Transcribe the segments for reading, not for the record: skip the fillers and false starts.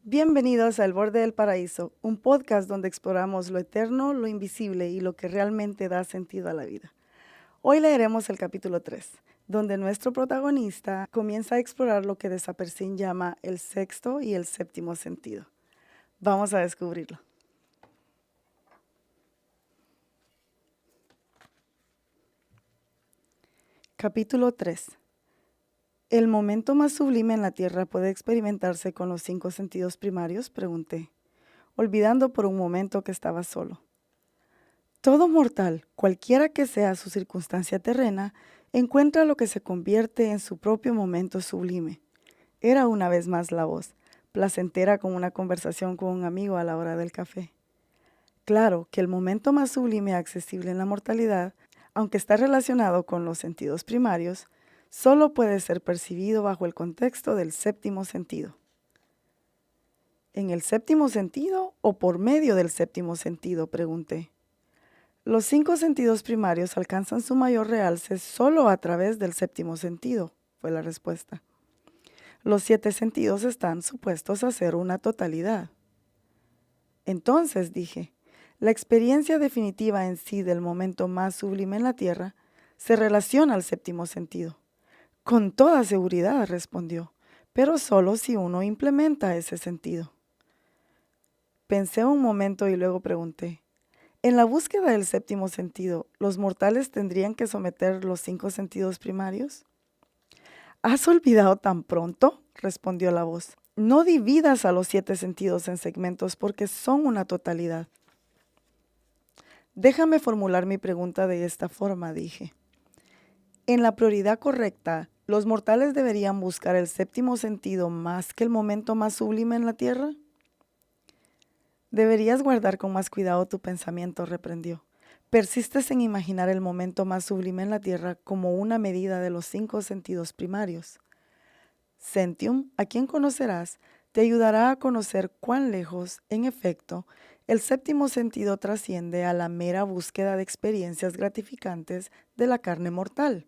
Bienvenidos a El Borde del Paraíso, un podcast donde exploramos lo eterno, lo invisible y lo que realmente da sentido a la vida. Hoy leeremos el capítulo 3, donde nuestro protagonista comienza a explorar lo que Desapercín llama el sexto y el séptimo sentido. Vamos a descubrirlo. Capítulo 3. ¿El momento más sublime en la Tierra puede experimentarse con los 5 sentidos primarios?, pregunté, olvidando por un momento que estaba solo. Todo mortal, cualquiera que sea su circunstancia terrena, encuentra lo que se convierte en su propio momento sublime. Era una vez más la voz, placentera como una conversación con un amigo a la hora del café. Claro que el momento más sublime accesible en la mortalidad, aunque está relacionado con los sentidos primarios, solo puede ser percibido bajo el contexto del séptimo sentido. ¿En el séptimo sentido o por medio del séptimo sentido?, pregunté. Los 5 sentidos primarios alcanzan su mayor realce solo a través del séptimo sentido, fue la respuesta. Los 7 sentidos están supuestos a ser una totalidad. Entonces, dije, la experiencia definitiva en sí del momento más sublime en la Tierra se relaciona al séptimo sentido. Con toda seguridad, respondió, pero solo si uno implementa ese sentido. Pensé un momento y luego pregunté, en la búsqueda del séptimo sentido, ¿los mortales tendrían que someter los 5 sentidos primarios? ¿Has olvidado tan pronto?, respondió la voz. No dividas a los 7 sentidos en segmentos porque son una totalidad. Déjame formular mi pregunta de esta forma, dije. En la prioridad correcta, ¿los mortales deberían buscar el séptimo sentido más que el momento más sublime en la Tierra? Deberías guardar con más cuidado tu pensamiento, reprendió. Persistes en imaginar el momento más sublime en la Tierra como una medida de los 5 sentidos primarios. Centium, a quien conocerás, te ayudará a conocer cuán lejos, en efecto, el séptimo sentido trasciende a la mera búsqueda de experiencias gratificantes de la carne mortal.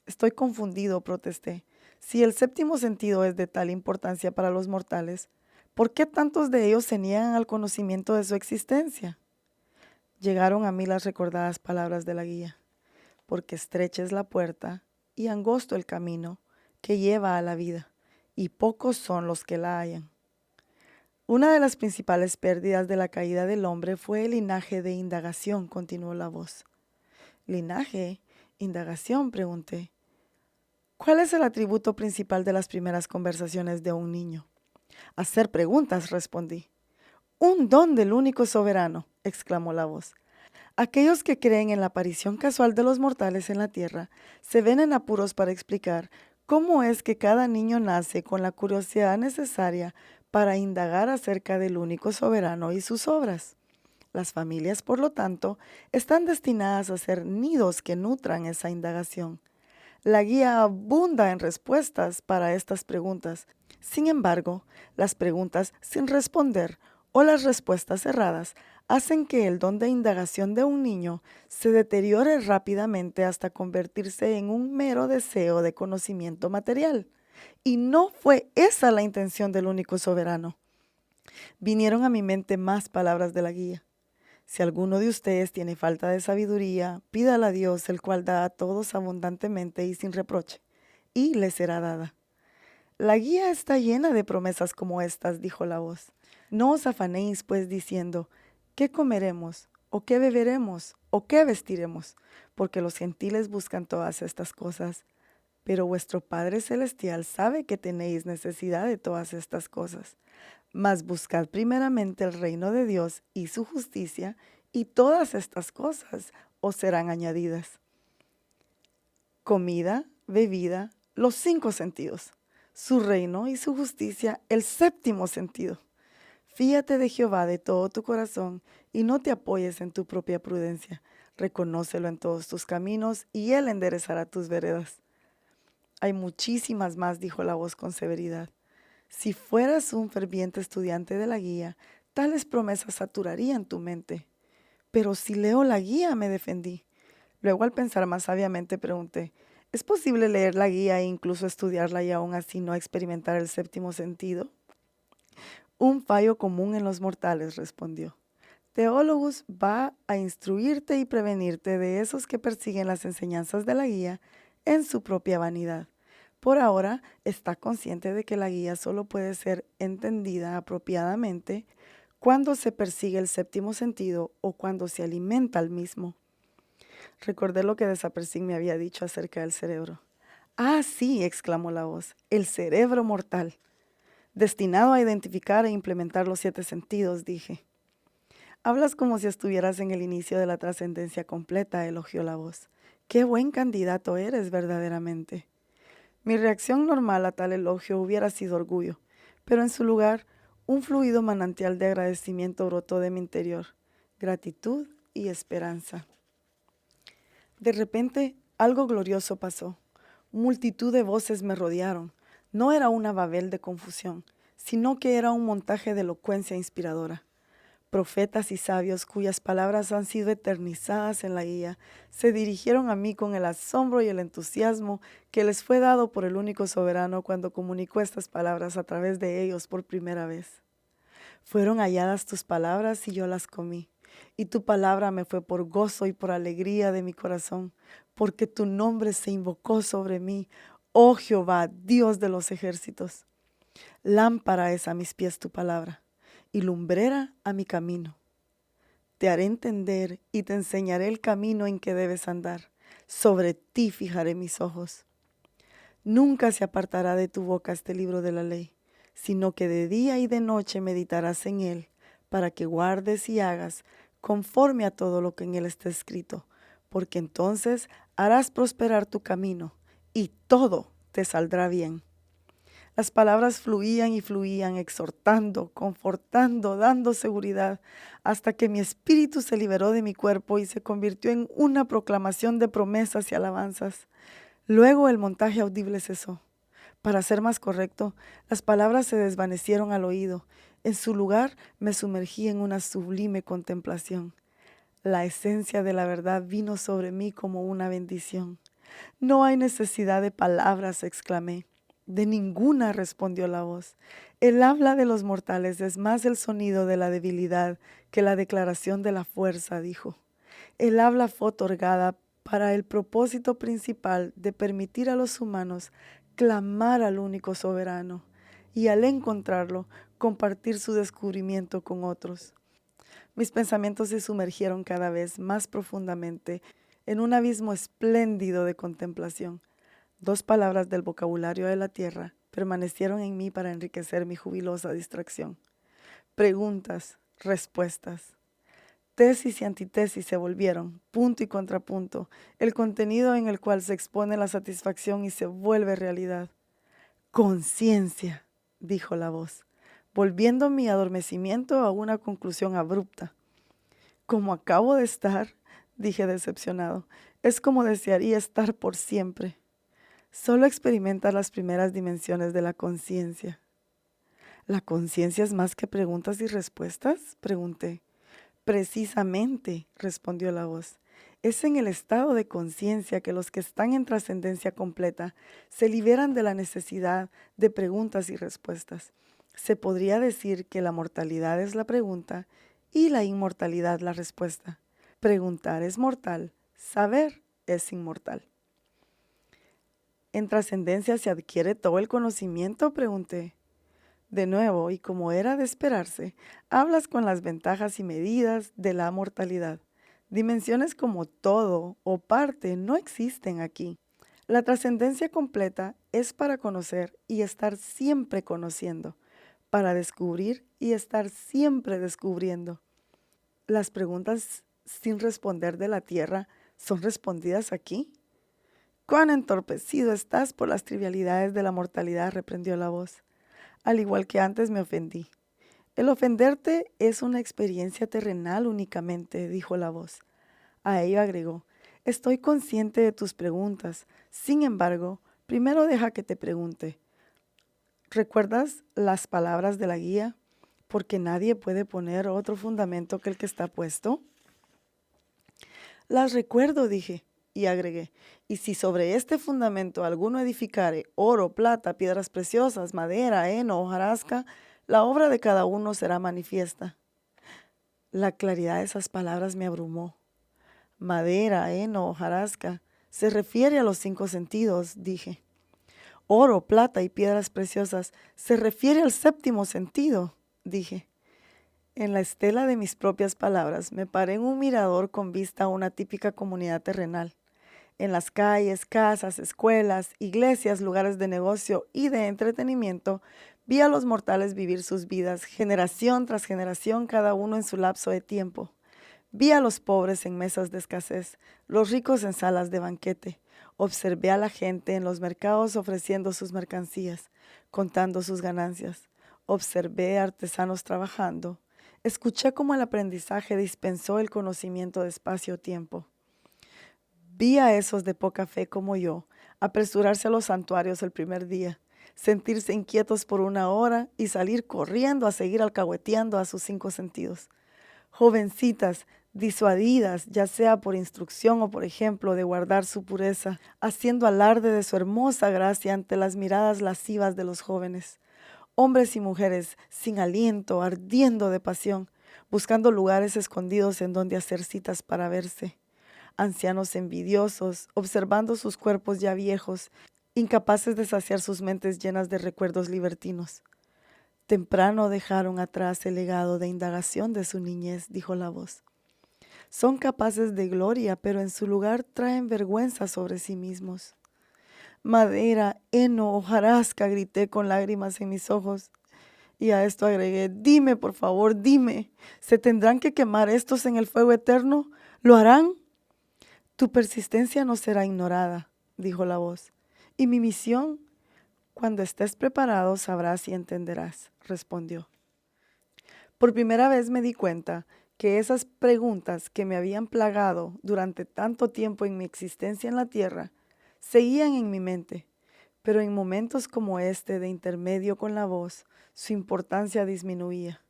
Estoy confundido, protesté. Si el séptimo sentido es de tal importancia para los mortales, ¿por qué tantos de ellos se niegan al conocimiento de su existencia? Llegaron a mí las recordadas palabras de la guía, porque estrecha es la puerta y angosto el camino que lleva a la vida, y pocos son los que la hallan. Una de las principales pérdidas de la caída del hombre fue el linaje de indagación, continuó la voz. ¿Linaje? ¿Indagación?, pregunté. ¿Cuál es el atributo principal de las primeras conversaciones de un niño? Hacer preguntas, respondí. Un don del único soberano, exclamó la voz. Aquellos que creen en la aparición casual de los mortales en la tierra se ven en apuros para explicar cómo es que cada niño nace con la curiosidad necesaria para indagar acerca del único soberano y sus obras. Las familias, por lo tanto, están destinadas a ser nidos que nutran esa indagación. La guía abunda en respuestas para estas preguntas. Sin embargo, las preguntas sin responder o las respuestas erradas hacen que el don de indagación de un niño se deteriore rápidamente hasta convertirse en un mero deseo de conocimiento material. Y no fue esa la intención del único soberano. Vinieron a mi mente más palabras de la guía. Si alguno de ustedes tiene falta de sabiduría, pídala a Dios, el cual da a todos abundantemente y sin reproche, y le será dada. La guía está llena de promesas como estas, dijo la voz. No os afanéis, pues, diciendo, ¿qué comeremos? ¿O qué beberemos? ¿O qué vestiremos? Porque los gentiles buscan todas estas cosas. Pero vuestro Padre Celestial sabe que tenéis necesidad de todas estas cosas. Mas buscad primeramente el reino de Dios y su justicia, y todas estas cosas os serán añadidas. Comida, bebida, los 5 sentidos. Su reino y su justicia, el séptimo sentido. Fíate de Jehová de todo tu corazón y no te apoyes en tu propia prudencia. Reconócelo en todos tus caminos y Él enderezará tus veredas. Hay muchísimas más, dijo la voz con severidad. Si fueras un ferviente estudiante de la guía, tales promesas saturarían tu mente. Pero si leo la guía, me defendí. Luego, al pensar más sabiamente, pregunté, ¿es posible leer la guía e incluso estudiarla y aún así no experimentar el séptimo sentido? Un fallo común en los mortales, respondió. Teólogos va a instruirte y prevenirte de esos que persiguen las enseñanzas de la guía en su propia vanidad. Por ahora, está consciente de que la guía solo puede ser entendida apropiadamente cuando se persigue el séptimo sentido o cuando se alimenta al mismo. Recordé lo que Desapercibe me había dicho acerca del cerebro. Ah, sí, exclamó la voz, el cerebro mortal, destinado a identificar e implementar los 7 sentidos, dije. Hablas como si estuvieras en el inicio de la trascendencia completa, elogió la voz. Qué buen candidato eres verdaderamente. Mi reacción normal a tal elogio hubiera sido orgullo, pero en su lugar, un fluido manantial de agradecimiento brotó de mi interior, gratitud y esperanza. De repente, algo glorioso pasó. Multitud de voces me rodearon. No era una babel de confusión, sino que era un montaje de elocuencia inspiradora. Profetas y sabios cuyas palabras han sido eternizadas en la guía, se dirigieron a mí con el asombro y el entusiasmo que les fue dado por el único soberano cuando comunicó estas palabras a través de ellos por primera vez. Fueron halladas tus palabras y yo las comí, y tu palabra me fue por gozo y por alegría de mi corazón, porque tu nombre se invocó sobre mí, oh Jehová, Dios de los ejércitos. Lámpara es a mis pies tu palabra y lumbrera a mi camino. Te haré entender y te enseñaré el camino en que debes andar. Sobre ti fijaré mis ojos. Nunca se apartará de tu boca este libro de la ley, sino que de día y de noche meditarás en él, para que guardes y hagas conforme a todo lo que en él está escrito, porque entonces harás prosperar tu camino y todo te saldrá bien. Las palabras fluían y fluían, exhortando, confortando, dando seguridad, hasta que mi espíritu se liberó de mi cuerpo y se convirtió en una proclamación de promesas y alabanzas. Luego el montaje audible cesó. Para ser más correcto, las palabras se desvanecieron al oído. En su lugar me sumergí en una sublime contemplación. La esencia de la verdad vino sobre mí como una bendición. No hay necesidad de palabras, exclamé. De ninguna, respondió la voz. El habla de los mortales es más el sonido de la debilidad que la declaración de la fuerza, dijo. El habla fue otorgada para el propósito principal de permitir a los humanos clamar al único soberano y al encontrarlo, compartir su descubrimiento con otros. Mis pensamientos se sumergieron cada vez más profundamente en un abismo espléndido de contemplación. 2 palabras del vocabulario de la tierra permanecieron en mí para enriquecer mi jubilosa distracción. Preguntas, respuestas. Tesis y antitesis se volvieron, punto y contrapunto, el contenido en el cual se expone la satisfacción y se vuelve realidad. Conciencia, dijo la voz, volviendo mi adormecimiento a una conclusión abrupta. Como acabo de estar, dije decepcionado, es como desearía estar por siempre. Solo experimentas las primeras dimensiones de la conciencia. ¿La conciencia es más que preguntas y respuestas?, pregunté. Precisamente, respondió la voz. Es en el estado de conciencia que los que están en trascendencia completa se liberan de la necesidad de preguntas y respuestas. Se podría decir que la mortalidad es la pregunta y la inmortalidad la respuesta. Preguntar es mortal, saber es inmortal. ¿En trascendencia se adquiere todo el conocimiento?, pregunté. De nuevo, y como era de esperarse, hablas con las ventajas y medidas de la mortalidad. Dimensiones como todo o parte no existen aquí. La trascendencia completa es para conocer y estar siempre conociendo, para descubrir y estar siempre descubriendo. Las preguntas sin responder de la tierra son respondidas aquí. «¿Cuán entorpecido estás por las trivialidades de la mortalidad?», reprendió la voz. Al igual que antes me ofendí. «El ofenderte es una experiencia terrenal únicamente», dijo la voz. A ello agregó, «Estoy consciente de tus preguntas. Sin embargo, primero deja que te pregunte. ¿Recuerdas las palabras de la guía? Porque nadie puede poner otro fundamento que el que está puesto». «Las recuerdo», dije. Y agregué, «y si sobre este fundamento alguno edificare oro, plata, piedras preciosas, madera, heno, hojarasca, La obra de cada uno será manifiesta. La claridad de esas palabras me abrumó. Madera, heno, hojarasca, se refiere a los 5 sentidos, dije. Oro, plata y piedras preciosas, se refiere al 7º sentido, dije. En la estela de mis propias palabras, me paré en un mirador con vista a una típica comunidad terrenal. En las calles, casas, escuelas, iglesias, lugares de negocio y de entretenimiento, vi a los mortales vivir sus vidas, generación tras generación, cada uno en su lapso de tiempo. Vi a los pobres en mesas de escasez, los ricos en salas de banquete. Observé a la gente en los mercados ofreciendo sus mercancías, contando sus ganancias. Observé a artesanos trabajando. Escuché cómo el aprendizaje dispensó el conocimiento de espacio-tiempo. Vi a esos de poca fe como yo apresurarse a los santuarios el primer día, sentirse inquietos por 1 hora y salir corriendo a seguir alcahueteando a sus 5 sentidos. Jovencitas disuadidas, ya sea por instrucción o por ejemplo, de guardar su pureza, haciendo alarde de su hermosa gracia ante las miradas lascivas de los jóvenes. Hombres y mujeres sin aliento, ardiendo de pasión, buscando lugares escondidos en donde hacer citas para verse. Ancianos envidiosos, observando sus cuerpos ya viejos, incapaces de saciar sus mentes llenas de recuerdos libertinos. Temprano dejaron atrás el legado de indagación de su niñez, dijo la voz. Son capaces de gloria, pero en su lugar traen vergüenza sobre sí mismos. Madera, heno, hojarasca, grité con lágrimas en mis ojos. Y a esto agregué, dime, por favor, dime, ¿se tendrán que quemar estos en el fuego eterno? ¿Lo harán? Tu persistencia no será ignorada, dijo la voz. ¿Y mi misión? Cuando estés preparado sabrás y entenderás, respondió. Por primera vez me di cuenta que esas preguntas que me habían plagado durante tanto tiempo en mi existencia en la tierra seguían en mi mente, pero en momentos como este de intermedio con la voz, su importancia disminuía,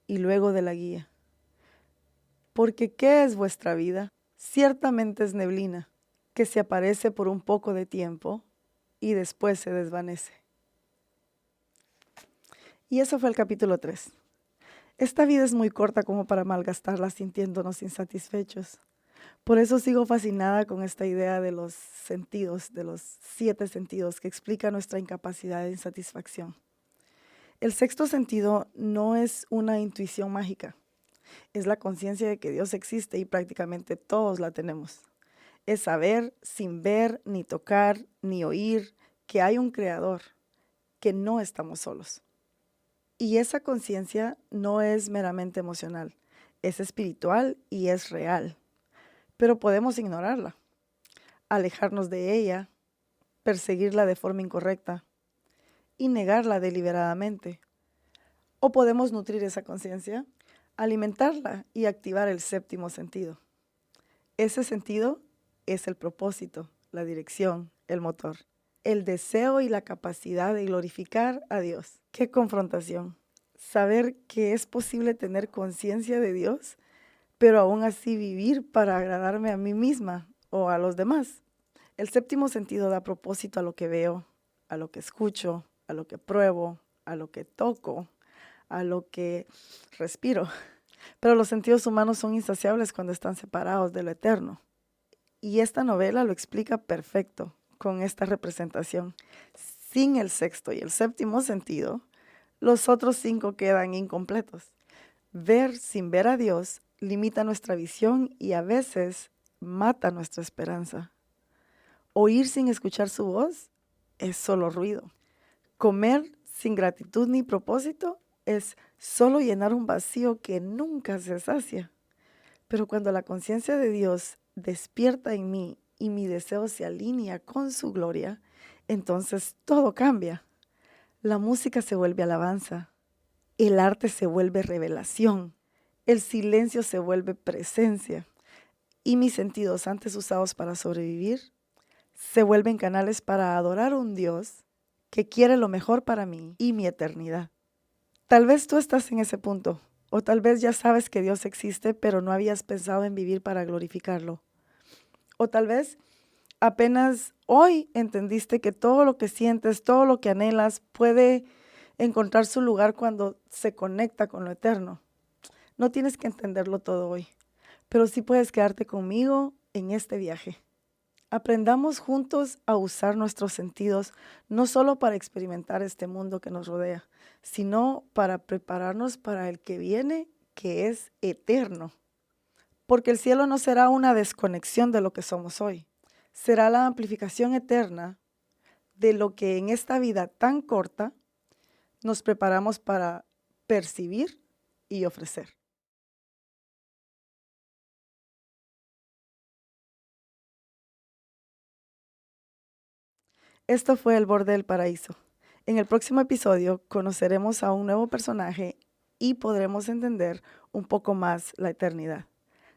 y luego de la guía. Porque ¿qué es vuestra vida? Ciertamente es neblina, que se aparece por un poco de tiempo y después se desvanece. Y eso fue el capítulo 3. Esta vida es muy corta como para malgastarla sintiéndonos insatisfechos. Por eso sigo fascinada con esta idea de los sentidos, de los 7 sentidos, que explica nuestra incapacidad de insatisfacción. El 6º sentido no es una intuición mágica. Es la conciencia de que Dios existe y prácticamente todos la tenemos. Es saber, sin ver, ni tocar, ni oír, que hay un creador, que no estamos solos. Y esa conciencia no es meramente emocional, es espiritual y es real. Pero podemos ignorarla, alejarnos de ella, perseguirla de forma incorrecta y negarla deliberadamente. O podemos nutrir esa conciencia, alimentarla y activar el 7º sentido. Ese sentido es el propósito, la dirección, el motor, el deseo y la capacidad de glorificar a Dios. ¡Qué confrontación! Saber que es posible tener conciencia de Dios, pero aún así vivir para agradarme a mí misma o a los demás. El 7º sentido da propósito a lo que veo, a lo que escucho, a lo que pruebo, a lo que toco, a lo que respiro. Pero los sentidos humanos son insaciables cuando están separados de lo eterno. Y esta novela lo explica perfecto con esta representación. Sin el 6º y el 7º sentido, los otros 5 quedan incompletos. Ver sin ver a Dios limita nuestra visión y a veces mata nuestra esperanza. Oír sin escuchar su voz es solo ruido. Comer sin gratitud ni propósito es solo llenar un vacío que nunca se sacia. Pero cuando la conciencia de Dios despierta en mí y mi deseo se alinea con su gloria, entonces todo cambia. La música se vuelve alabanza, el arte se vuelve revelación, el silencio se vuelve presencia y mis sentidos antes usados para sobrevivir se vuelven canales para adorar a un Dios que quiere lo mejor para mí y mi eternidad. Tal vez tú estás en ese punto, o tal vez ya sabes que Dios existe, pero no habías pensado en vivir para glorificarlo. O tal vez apenas hoy entendiste que todo lo que sientes, todo lo que anhelas puede encontrar su lugar cuando se conecta con lo eterno. No tienes que entenderlo todo hoy, pero sí puedes quedarte conmigo en este viaje. Aprendamos juntos a usar nuestros sentidos, no solo para experimentar este mundo que nos rodea, sino para prepararnos para el que viene, que es eterno. Porque el cielo no será una desconexión de lo que somos hoy, será la amplificación eterna de lo que en esta vida tan corta nos preparamos para percibir y ofrecer. Esto fue El Borde del Paraíso. En el próximo episodio conoceremos a un nuevo personaje y podremos entender un poco más la eternidad.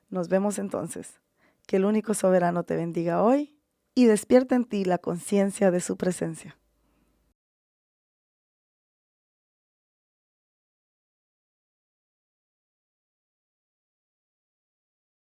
Nos vemos entonces. Que el único soberano te bendiga hoy y despierta en ti la conciencia de su presencia.